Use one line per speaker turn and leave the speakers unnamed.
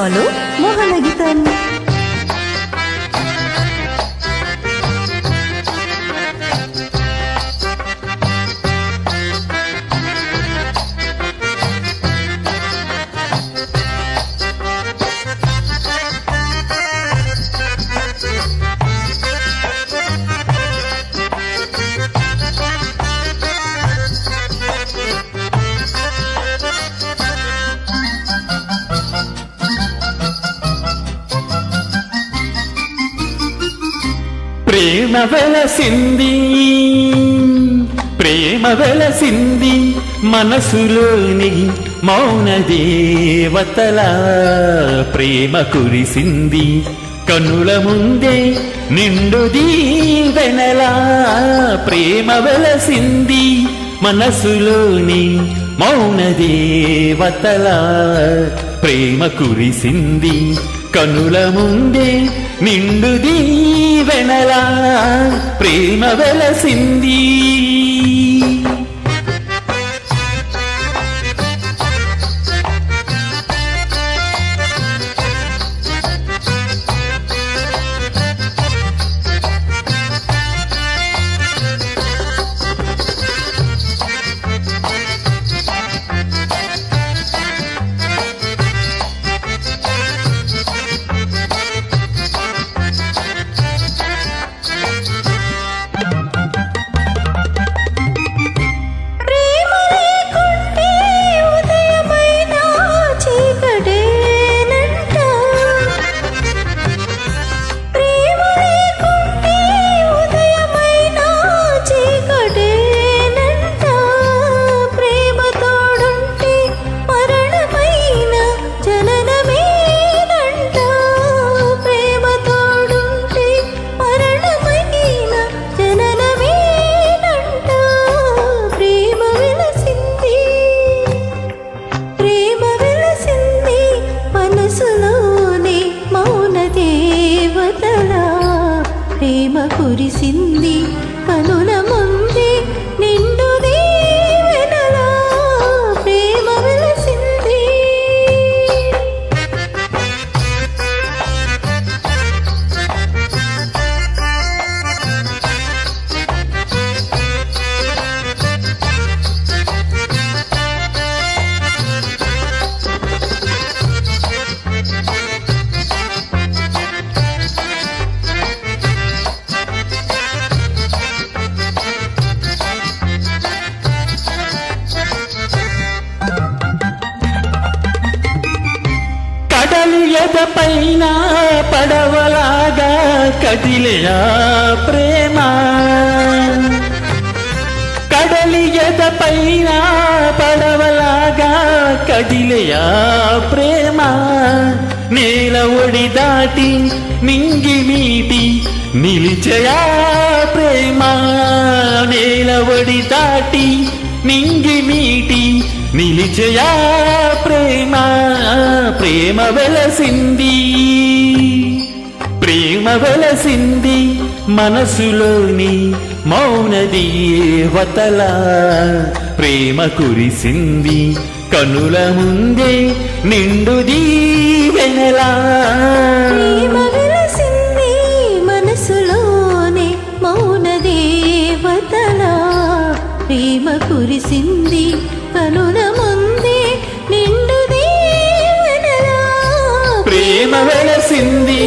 follow Mohanagitan.
ప్రేమ వెలసింది మనసులోని మౌన దేవతల ప్రేమ కురిసింది కనుల ముందే నిండు దీవెనలా ప్రేమ వెలసింది మనసులోని మౌన దేవతల ప్రేమ కురిసింది కనుల ముందే నిండు దీవెనలా ప్రేమ వెలసింది.
ప్రేమ కురిసింది కనుల ముందే నిండు దీవెనలా ప్రేమ వెలసింది.
ఎదపైన పడవలాగా కదిలే ప్రేమ కడలి ఎదపైన పడవలాగా కదిలే ప్రేమ నేల ఒడి దాటి నింగి మీటి నిలిచయా ప్రేమ నేల ఒడి దాటి నింగి మీటి నిలిచయా ప్రేమ ప్రేమ వెలసింది ప్రేమ వెలసింది మనసులోని మౌన దేవతల ప్రేమ కురిసింది కనుల ముందే నిండు దీవెనలా
ప్రేమ వెలసింది మనసులోని మౌన దేవతల ప్రేమ కురిసింది కనుల ముందే నిండు దీవెనలా
ప్రేమ వెలసింది.